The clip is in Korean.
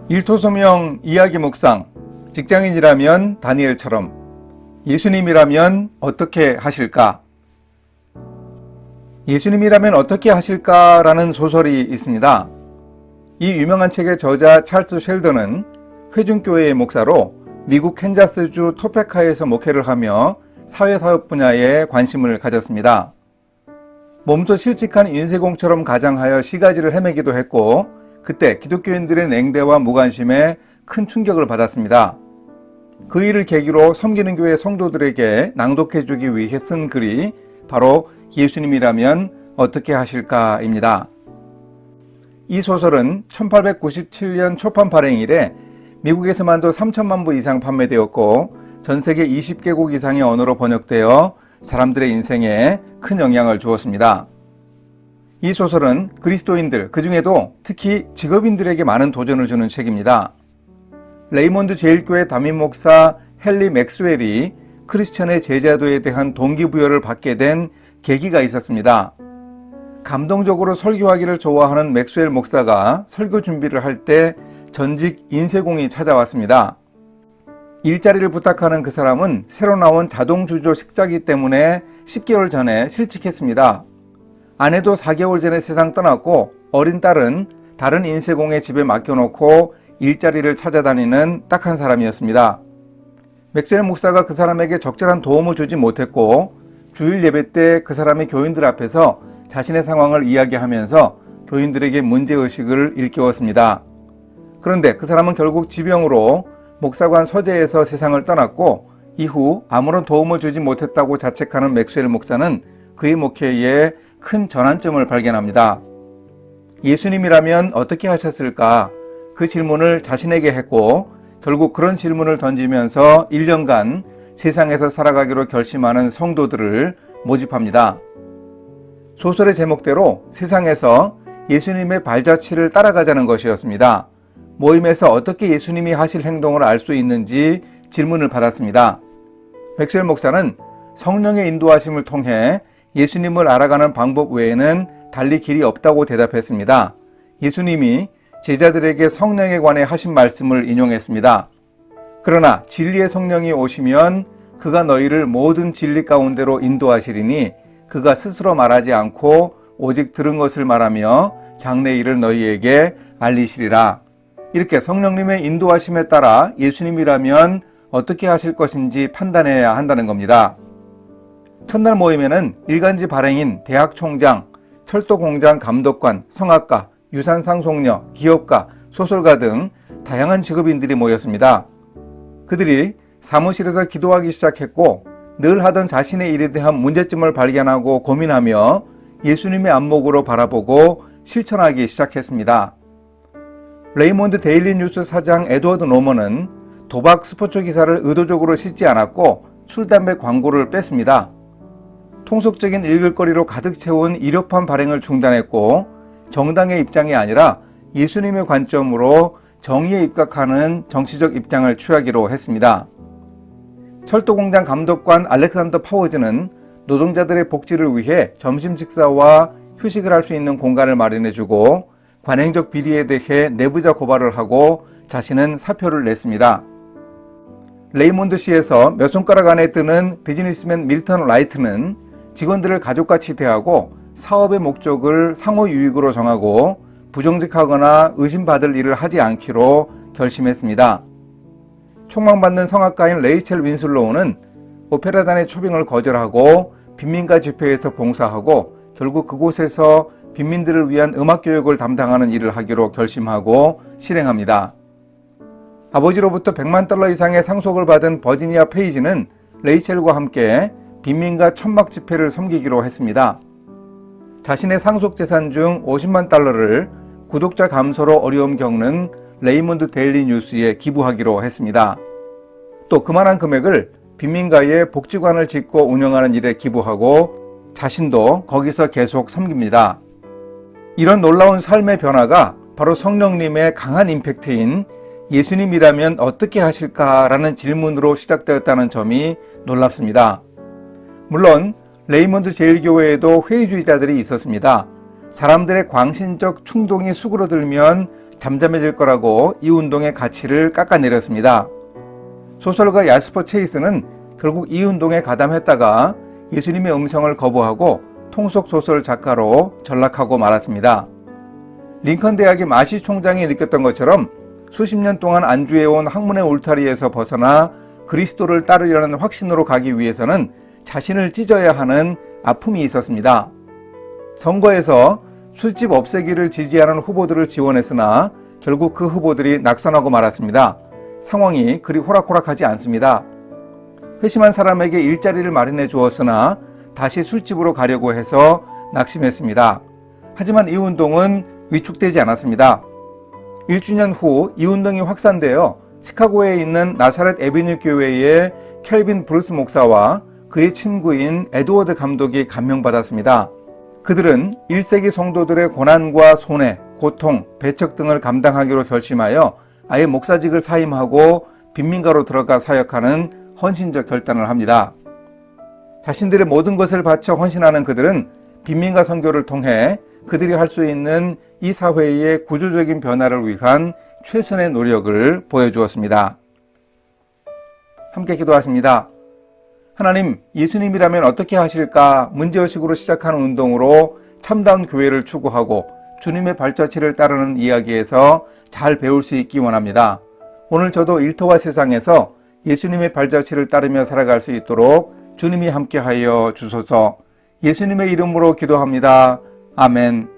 일토소명 이야기 묵상. 직장인이라면 다니엘처럼, 예수님이라면 어떻게 하실까? 예수님이라면 어떻게 하실까라는 소설이 있습니다. 이 유명한 책의 저자 찰스 쉘던은 회중교회의 목사로 미국 캔자스주 토페카에서 목회를 하며 사회사업 분야에 관심을 가졌습니다. 몸소 실직한 인쇄공처럼 가장하여 시가지를 헤매기도 했고, 그때 기독교인들의 냉대와 무관심에 큰 충격을 받았습니다. 그 일을 계기로 섬기는 교회 성도들에게 낭독해주기 위해 쓴 글이 바로 예수님이라면 어떻게 하실까입니다. 이 소설은 1897년 초판 발행 이래 미국에서만도 3천만 부 이상 판매되었고, 전 세계 20개국 이상의 언어로 번역되어 사람들의 인생에 큰 영향을 주었습니다. 이 소설은 그리스도인들, 그 중에도 특히 직업인들에게 많은 도전을 주는 책입니다. 레이몬드 제1교회 담임 목사 헨리 맥스웰이 크리스천의 제자도에 대한 동기부여를 받게 된 계기가 있었습니다. 감동적으로 설교하기를 좋아하는 맥스웰 목사가 설교 준비를 할 때 전직 인쇄공이 찾아왔습니다. 일자리를 부탁하는 그 사람은 새로 나온 자동주조 식자기 때문에 10개월 전에 실직했습니다. 아내도 4개월 전에 세상 떠났고, 어린 딸은 다른 인쇄공의 집에 맡겨놓고 일자리를 찾아다니는 딱한 사람이었습니다. 맥스웰 목사가 그 사람에게 적절한 도움을 주지 못했고, 주일 예배 때 그 사람이 교인들 앞에서 자신의 상황을 이야기하면서 교인들에게 문제의식을 일깨웠습니다. 그런데 그 사람은 결국 지병으로 목사관 서재에서 세상을 떠났고, 이후 아무런 도움을 주지 못했다고 자책하는 맥스웰 목사는 그의 목회에 큰 전환점을 발견합니다. 예수님이라면 어떻게 하셨을까? 그 질문을 자신에게 했고, 결국 그런 질문을 던지면서 1년간 세상에서 살아가기로 결심하는 성도들을 모집합니다. 소설의 제목대로 세상에서 예수님의 발자취를 따라가자는 것이었습니다. 모임에서 어떻게 예수님이 하실 행동을 알 수 있는지 질문을 받았습니다. 맥스웰 목사는 성령의 인도하심을 통해 예수님을 알아가는 방법 외에는 달리 길이 없다고 대답했습니다. 예수님이 제자들에게 성령에 관해 하신 말씀을 인용했습니다. 그러나 진리의 성령이 오시면 그가 너희를 모든 진리 가운데로 인도하시리니 그가 스스로 말하지 않고 오직 들은 것을 말하며 장래 일을 너희에게 알리시리라. 이렇게 성령님의 인도하심에 따라 예수님이라면 어떻게 하실 것인지 판단해야 한다는 겁니다. 첫날 모임에는 일간지 발행인 대학 총장, 철도공장 감독관, 성악가, 유산상속녀, 기업가, 소설가 등 다양한 직업인들이 모였습니다. 그들이 사무실에서 기도하기 시작했고, 늘 하던 자신의 일에 대한 문제점을 발견하고 고민하며 예수님의 안목으로 바라보고 실천하기 시작했습니다. 레이몬드 데일리 뉴스 사장 에드워드 노먼은 도박 스포츠 기사를 의도적으로 싣지 않았고 술, 담배 광고를 뺐습니다. 통속적인 읽을거리로 가득 채운 일요판 발행을 중단했고, 정당의 입장이 아니라 예수님의 관점으로 정의에 입각하는 정치적 입장을 취하기로 했습니다. 철도공장 감독관 알렉산더 파워즈는 노동자들의 복지를 위해 점심 식사와 휴식을 할 수 있는 공간을 마련해주고, 관행적 비리에 대해 내부자 고발을 하고 자신은 사표를 냈습니다. 레이몬드시에서 몇 손가락 안에 드는 비즈니스맨 밀턴 라이트는 직원들을 가족같이 대하고 사업의 목적을 상호 유익으로 정하고 부정직하거나 의심받을 일을 하지 않기로 결심했습니다. 총망받는 성악가인 레이첼 윈슬로우는 오페라단의 초빙을 거절하고 빈민가 집회에서 봉사하고 결국 그곳에서 빈민들을 위한 음악교육을 담당하는 일을 하기로 결심하고 실행합니다. 아버지로부터 $1,000,000 이상의 상속을 받은 버지니아 페이지는 레이첼과 함께 빈민가 천막 집회를 섬기기로 했습니다. 자신의 상속 재산 중 $500,000를 구독자 감소로 어려움 겪는 레이몬드 데일리 뉴스에 기부하기로 했습니다. 또 그만한 금액을 빈민가에 복지관을 짓고 운영하는 일에 기부하고 자신도 거기서 계속 섬깁니다. 이런 놀라운 삶의 변화가 바로 성령님의 강한 임팩트인 예수님이라면 어떻게 하실까라는 질문으로 시작되었다는 점이 놀랍습니다. 물론 레이몬드 제1교회에도 회의주의자들이 있었습니다. 사람들의 광신적 충동이 수그러들면 잠잠해질 거라고 이 운동의 가치를 깎아내렸습니다. 소설가 야스퍼 체이스는 결국 이 운동에 가담했다가 예수님의 음성을 거부하고 통속소설 작가로 전락하고 말았습니다. 링컨 대학의 마시 총장이 느꼈던 것처럼 수십 년 동안 안주해온 학문의 울타리에서 벗어나 그리스도를 따르려는 확신으로 가기 위해서는 자신을 찢어야 하는 아픔이 있었습니다. 선거에서 술집 없애기를 지지하는 후보들을 지원했으나 결국 그 후보들이 낙선하고 말았습니다. 상황이 그리 호락호락하지 않습니다. 회심한 사람에게 일자리를 마련해 주었으나 다시 술집으로 가려고 해서 낙심했습니다. 하지만 이 운동은 위축되지 않았습니다. 1주년 후 이 운동이 확산되어 시카고에 있는 나사렛 에비뉴 교회의 켈빈 브루스 목사와 그의 친구인 에드워드 감독이 감명받았습니다. 그들은 1세기 성도들의 고난과 손해, 고통, 배척 등을 감당하기로 결심하여 아예 목사직을 사임하고 빈민가로 들어가 사역하는 헌신적 결단을 합니다. 자신들의 모든 것을 바쳐 헌신하는 그들은 빈민가 선교를 통해 그들이 할 수 있는 이 사회의 구조적인 변화를 위한 최선의 노력을 보여주었습니다. 함께 기도하십니다. 하나님, 예수님이라면 어떻게 하실까 문제의식으로 시작하는 운동으로 참다운 교회를 추구하고 주님의 발자취를 따르는 이야기에서 잘 배울 수 있기 원합니다. 오늘 저도 일터와 세상에서 예수님의 발자취를 따르며 살아갈 수 있도록 주님이 함께하여 주소서. 예수님의 이름으로 기도합니다. 아멘.